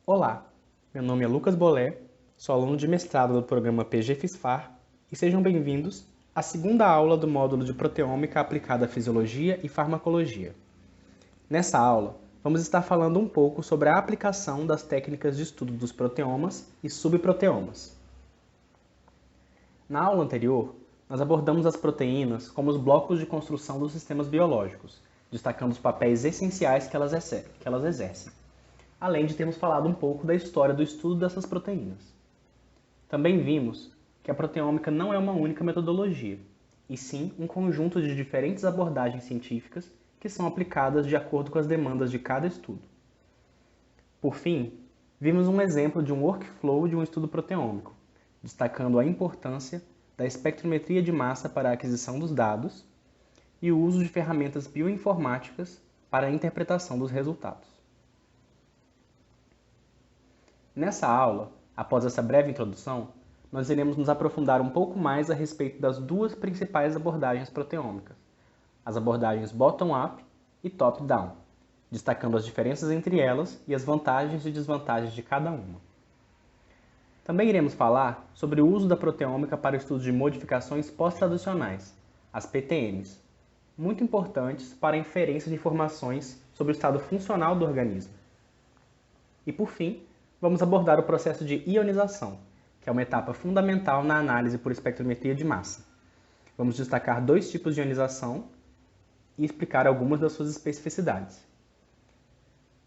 Olá, meu nome é Lucas Bolé, sou aluno de mestrado do programa PG-FISFAR e sejam bem-vindos à segunda aula do módulo de Proteômica aplicada à Fisiologia e Farmacologia. Nessa aula, vamos estar falando um pouco sobre a aplicação das técnicas de estudo dos proteomas e subproteomas. Na aula anterior, nós abordamos as proteínas como os blocos de construção dos sistemas biológicos, destacando os papéis essenciais que elas exercem, além de termos falado um pouco da história do estudo dessas proteínas. Também vimos que a proteômica não é uma única metodologia, e sim um conjunto de diferentes abordagens científicas que são aplicadas de acordo com as demandas de cada estudo. Por fim, vimos um exemplo de um workflow de um estudo proteômico, destacando a importância da espectrometria de massa para a aquisição dos dados e o uso de ferramentas bioinformáticas para a interpretação dos resultados. Nessa aula, após essa breve introdução, nós iremos nos aprofundar um pouco mais a respeito das duas principais abordagens proteômicas, as abordagens bottom-up e top-down, destacando as diferenças entre elas e as vantagens e desvantagens de cada uma. Também iremos falar sobre o uso da proteômica para o estudo de modificações pós-traducionais, as PTMs, muito importantes para a inferência de informações sobre o estado funcional do organismo. E por fim, vamos abordar o processo de ionização, que é uma etapa fundamental na análise por espectrometria de massa. Vamos destacar dois tipos de ionização e explicar algumas das suas especificidades.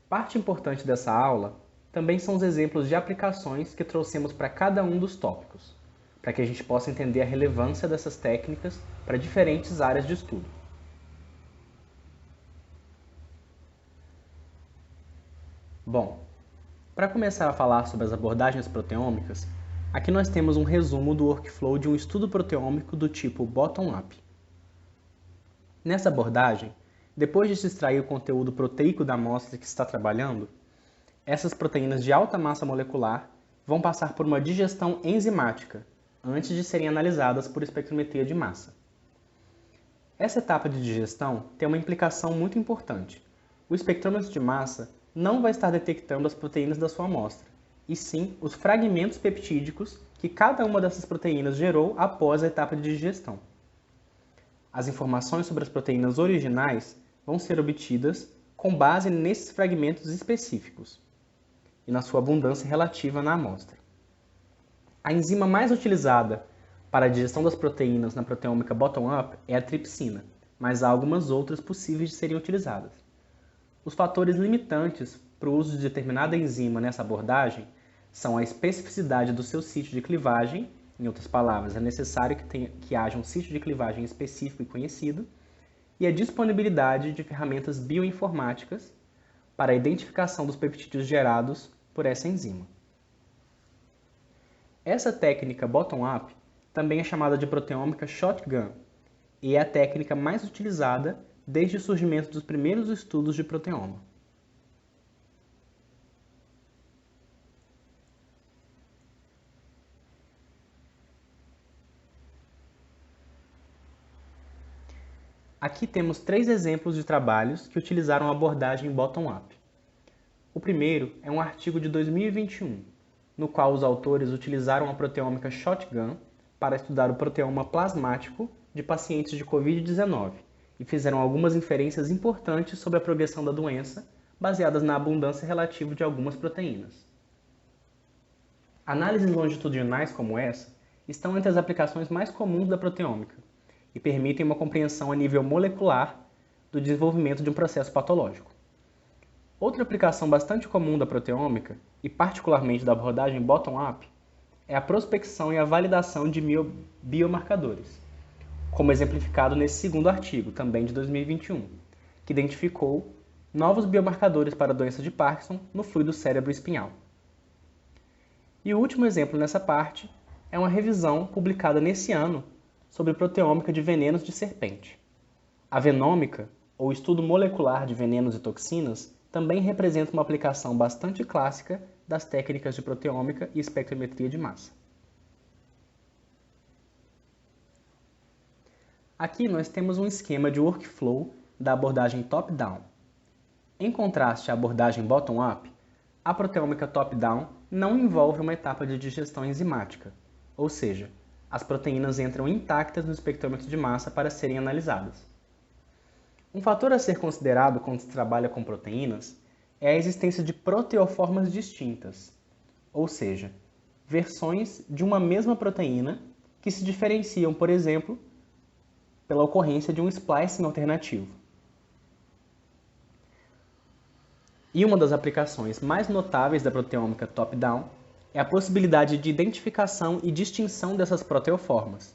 Parte importante dessa aula também são os exemplos de aplicações que trouxemos para cada um dos tópicos, para que a gente possa entender a relevância dessas técnicas para diferentes áreas de estudo. Bom, para começar a falar sobre as abordagens proteômicas, aqui nós temos um resumo do workflow de um estudo proteômico do tipo bottom-up. Nessa abordagem, depois de se extrair o conteúdo proteico da amostra que se está trabalhando, essas proteínas de alta massa molecular vão passar por uma digestão enzimática antes de serem analisadas por espectrometria de massa. Essa etapa de digestão tem uma implicação muito importante. O espectrômetro de massa não vai estar detectando as proteínas da sua amostra, e sim os fragmentos peptídicos que cada uma dessas proteínas gerou após a etapa de digestão. As informações sobre as proteínas originais vão ser obtidas com base nesses fragmentos específicos e na sua abundância relativa na amostra. A enzima mais utilizada para a digestão das proteínas na proteômica bottom-up é a tripsina, mas há algumas outras possíveis de serem utilizadas. Os fatores limitantes para o uso de determinada enzima nessa abordagem são a especificidade do seu sítio de clivagem, em outras palavras, é necessário que haja um sítio de clivagem específico e conhecido, e a disponibilidade de ferramentas bioinformáticas para a identificação dos peptídeos gerados por essa enzima. Essa técnica bottom-up também é chamada de proteômica shotgun e é a técnica mais utilizada desde o surgimento dos primeiros estudos de proteoma. Aqui temos 3 exemplos de trabalhos que utilizaram a abordagem bottom-up. O primeiro é um artigo de 2021, no qual os autores utilizaram a proteômica shotgun para estudar o proteoma plasmático de pacientes de Covid-19 e fizeram algumas inferências importantes sobre a progressão da doença, baseadas na abundância relativa de algumas proteínas. Análises longitudinais como essa estão entre as aplicações mais comuns da proteômica e permitem uma compreensão a nível molecular do desenvolvimento de um processo patológico. Outra aplicação bastante comum da proteômica, e particularmente da abordagem bottom-up, é a prospecção e a validação de biomarcadores, como exemplificado nesse segundo artigo, também de 2021, que identificou novos biomarcadores para a doença de Parkinson no fluido cérebro-espinhal. E o último exemplo nessa parte é uma revisão publicada nesse ano sobre proteômica de venenos de serpente. A venômica, ou estudo molecular de venenos e toxinas, também representa uma aplicação bastante clássica das técnicas de proteômica e espectrometria de massa. Aqui nós temos um esquema de workflow da abordagem top-down. Em contraste à abordagem bottom-up, A proteômica top-down não envolve uma etapa de digestão enzimática, ou seja, as proteínas entram intactas no espectrômetro de massa para serem analisadas. Um fator a ser considerado quando se trabalha com proteínas é a existência de proteoformas distintas, ou seja, versões de uma mesma proteína que se diferenciam, por exemplo, pela ocorrência de um splicing alternativo. E uma das aplicações mais notáveis da proteômica top-down é a possibilidade de identificação e distinção dessas proteoformas,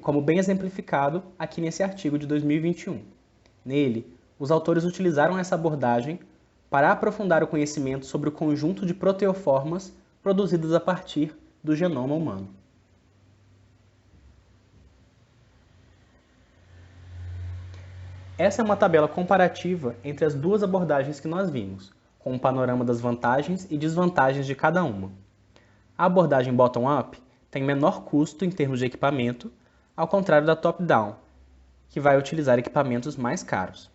como bem exemplificado aqui nesse artigo de 2021. Nele, os autores utilizaram essa abordagem para aprofundar o conhecimento sobre o conjunto de proteoformas produzidas a partir do genoma humano. Essa é uma tabela comparativa entre as duas abordagens que nós vimos, com um panorama das vantagens e desvantagens de cada uma. A abordagem bottom-up tem menor custo em termos de equipamento, ao contrário da top-down, que vai utilizar equipamentos mais caros.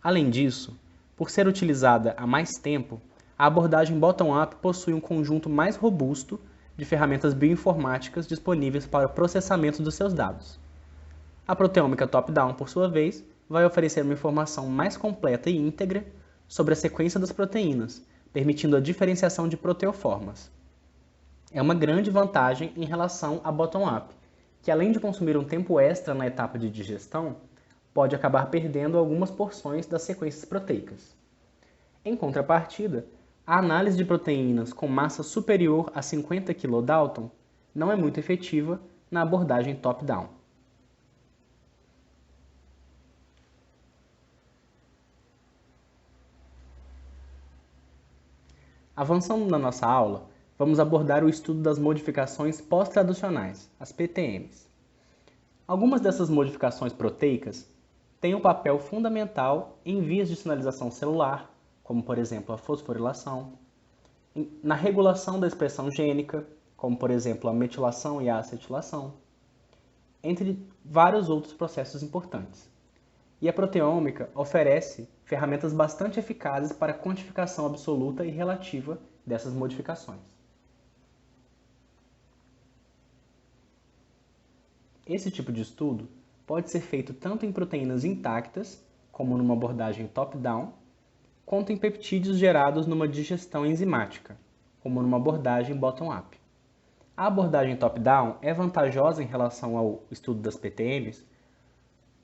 Além disso, por ser utilizada há mais tempo, a abordagem bottom-up possui um conjunto mais robusto de ferramentas bioinformáticas disponíveis para o processamento dos seus dados. A proteômica top-down, por sua vez, vai oferecer uma informação mais completa e íntegra sobre a sequência das proteínas, permitindo a diferenciação de proteoformas. É uma grande vantagem em relação à bottom-up, que além de consumir um tempo extra na etapa de digestão, pode acabar perdendo algumas porções das sequências proteicas. Em contrapartida, a análise de proteínas com massa superior a 50 kDa não é muito efetiva na abordagem top-down. Avançando na nossa aula, vamos abordar o estudo das modificações pós-traducionais, as PTMs. Algumas dessas modificações proteicas têm um papel fundamental em vias de sinalização celular, como por exemplo a fosforilação, na regulação da expressão gênica, como por exemplo a metilação e a acetilação, entre vários outros processos importantes. E a proteômica oferece ferramentas bastante eficazes para a quantificação absoluta e relativa dessas modificações. Esse tipo de estudo pode ser feito tanto em proteínas intactas, como numa abordagem top-down, quanto em peptídeos gerados numa digestão enzimática, como numa abordagem bottom-up. A abordagem top-down é vantajosa em relação ao estudo das PTMs,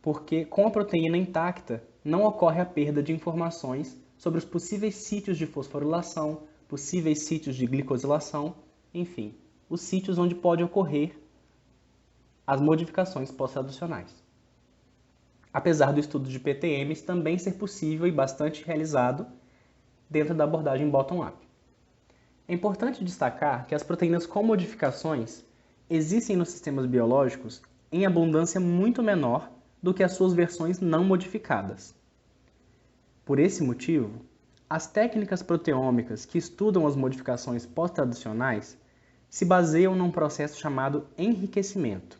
porque com a proteína intacta não ocorre a perda de informações sobre os possíveis sítios de fosforilação, possíveis sítios de glicosilação, enfim, os sítios onde pode ocorrer as modificações pós-traducionais. Apesar do estudo de PTMs também ser possível e bastante realizado dentro da abordagem bottom-up. É importante destacar que as proteínas com modificações existem nos sistemas biológicos em abundância muito menor do que as suas versões não modificadas. Por esse motivo, as técnicas proteômicas que estudam as modificações pós-traducionais se baseiam num processo chamado enriquecimento.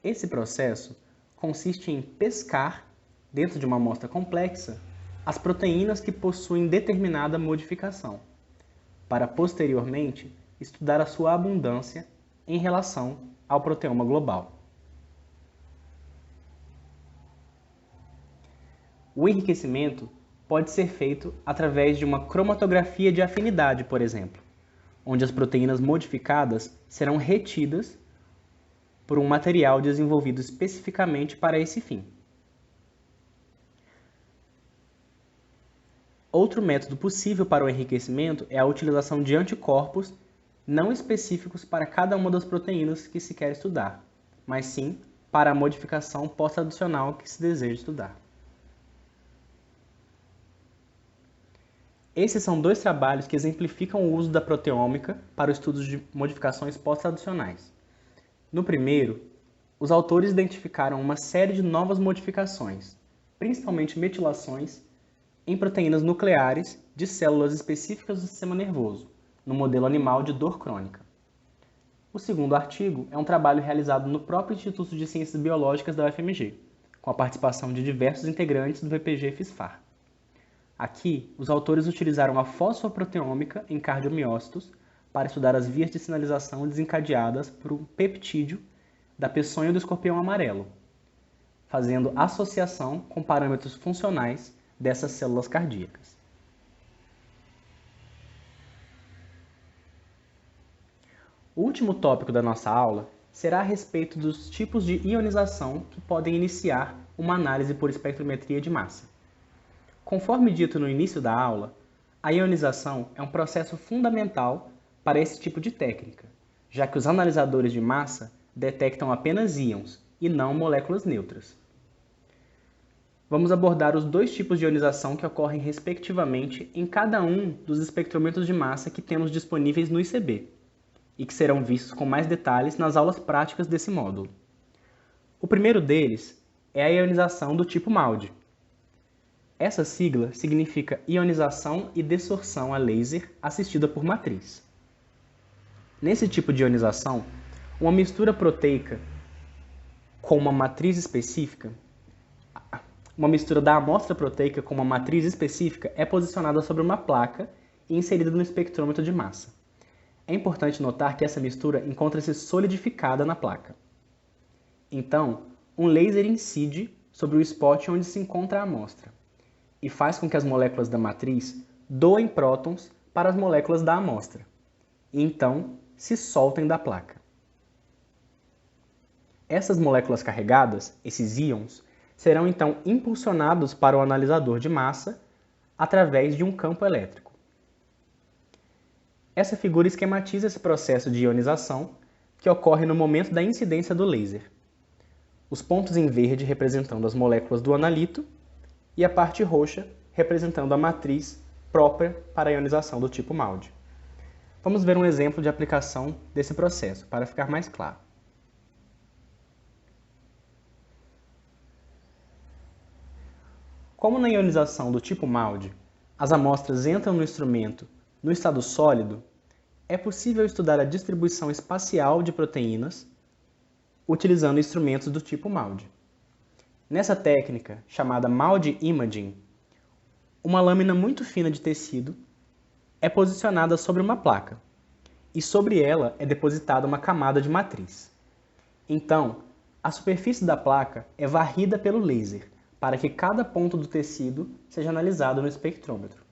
Esse processo consiste em pescar, dentro de uma amostra complexa, as proteínas que possuem determinada modificação, para posteriormente estudar a sua abundância em relação ao proteoma global. O enriquecimento pode ser feito através de uma cromatografia de afinidade, por exemplo, onde as proteínas modificadas serão retidas por um material desenvolvido especificamente para esse fim. Outro método possível para o enriquecimento é a utilização de anticorpos não específicos para cada uma das proteínas que se quer estudar, mas sim para a modificação pós-traducional que se deseja estudar. Esses são dois trabalhos que exemplificam o uso da proteômica para o estudo de modificações pós-traducionais. No primeiro, os autores identificaram uma série de novas modificações, principalmente metilações, em proteínas nucleares de células específicas do sistema nervoso, no modelo animal de dor crônica. O segundo artigo é um trabalho realizado no próprio Instituto de Ciências Biológicas da UFMG, com a participação de diversos integrantes do VPG-FISFAR. Aqui, os autores utilizaram a fosfoproteômica em cardiomiócitos para estudar as vias de sinalização desencadeadas por um peptídeo da peçonha do escorpião amarelo, fazendo associação com parâmetros funcionais dessas células cardíacas. O último tópico da nossa aula será a respeito dos tipos de ionização que podem iniciar uma análise por espectrometria de massa. Conforme dito no início da aula, a ionização é um processo fundamental para esse tipo de técnica, já que os analisadores de massa detectam apenas íons e não moléculas neutras. Vamos abordar os dois tipos de ionização que ocorrem respectivamente em cada um dos espectrômetros de massa que temos disponíveis no ICB, e que serão vistos com mais detalhes nas aulas práticas desse módulo. O primeiro deles é a ionização do tipo MALDI. Essa sigla significa ionização e desorção a laser assistida por matriz. Nesse tipo de ionização, uma mistura proteica com uma matriz específica, uma mistura da amostra proteica com uma matriz específica é posicionada sobre uma placa e inserida no espectrômetro de massa. É importante notar que essa mistura encontra-se solidificada na placa. Então, um laser incide sobre o spot onde se encontra a amostra e faz com que as moléculas da matriz doem prótons para as moléculas da amostra e então se soltem da placa. Essas moléculas carregadas, esses íons, serão então impulsionados para o analisador de massa através de um campo elétrico. Essa figura esquematiza esse processo de ionização que ocorre no momento da incidência do laser. Os pontos em verde representando as moléculas do analito e a parte roxa representando a matriz própria para a ionização do tipo MALDI. Vamos ver um exemplo de aplicação desse processo para ficar mais claro. Como na ionização do tipo MALDI, as amostras entram no instrumento no estado sólido, é possível estudar a distribuição espacial de proteínas utilizando instrumentos do tipo MALDI. Nessa técnica, chamada MALDI Imaging, uma lâmina muito fina de tecido é posicionada sobre uma placa e sobre ela é depositada uma camada de matriz. Então, a superfície da placa é varrida pelo laser para que cada ponto do tecido seja analisado no espectrômetro.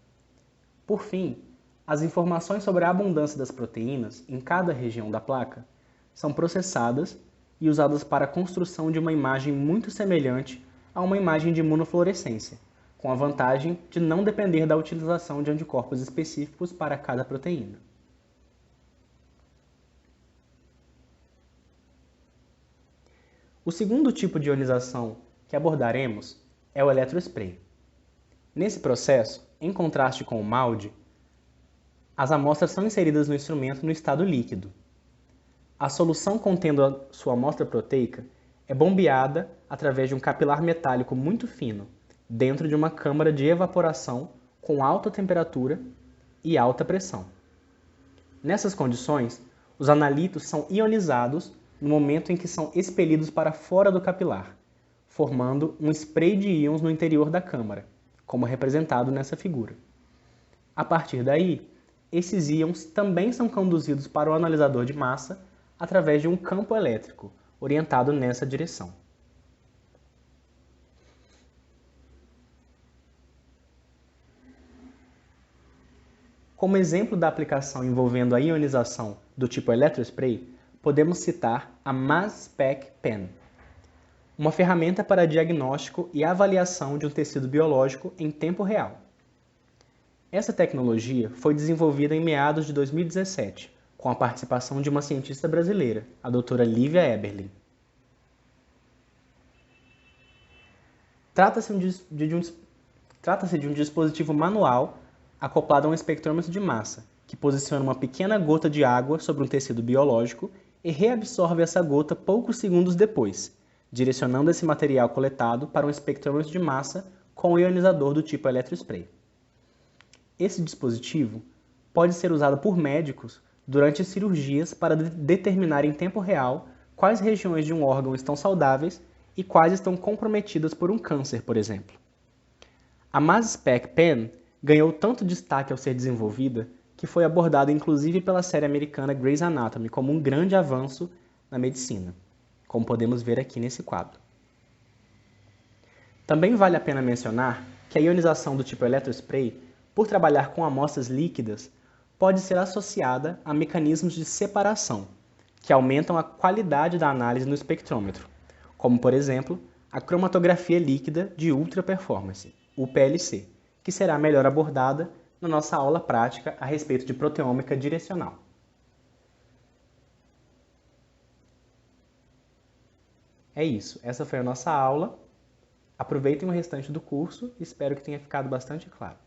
Por fim, as informações sobre a abundância das proteínas em cada região da placa são processadas e usadas para a construção de uma imagem muito semelhante a uma imagem de imunofluorescência, com a vantagem de não depender da utilização de anticorpos específicos para cada proteína. O segundo tipo de ionização que abordaremos é o eletrospray. Nesse processo, em contraste com o MALDI, as amostras são inseridas no instrumento no estado líquido. A solução contendo a sua amostra proteica é bombeada através de um capilar metálico muito fino, dentro de uma câmara de evaporação com alta temperatura e alta pressão. Nessas condições, os analitos são ionizados no momento em que são expelidos para fora do capilar, formando um spray de íons no interior da câmara, como representado nessa figura. A partir daí, esses íons também são conduzidos para o analisador de massa através de um campo elétrico, orientado nessa direção. Como exemplo da aplicação envolvendo a ionização do tipo eletrospray, podemos citar a Mass Spec Pen, uma ferramenta para diagnóstico e avaliação de um tecido biológico em tempo real. Essa tecnologia foi desenvolvida em meados de 2017, com a participação de uma cientista brasileira, a doutora Lívia Eberlin. Trata-se de um dispositivo manual acoplado a um espectrômetro de massa, que posiciona uma pequena gota de água sobre um tecido biológico e reabsorve essa gota poucos segundos depois, direcionando esse material coletado para um espectrômetro de massa com o ionizador do tipo eletrospray. Esse dispositivo pode ser usado por médicos durante cirurgias para determinar em tempo real quais regiões de um órgão estão saudáveis e quais estão comprometidas por um câncer, por exemplo. A Mass Spec Pen Ganhou tanto destaque ao ser desenvolvida que foi abordada inclusive pela série americana Grey's Anatomy como um grande avanço na medicina, como podemos ver aqui nesse quadro. Também vale a pena mencionar que a ionização do tipo eletrospray, por trabalhar com amostras líquidas, pode ser associada a mecanismos de separação, que aumentam a qualidade da análise no espectrômetro, como, por exemplo, a cromatografia líquida de ultra performance, UPLC, que será melhor abordada na nossa aula prática a respeito de proteômica direcional. É isso, essa foi a nossa aula. Aproveitem o restante do curso e espero que tenha ficado bastante claro.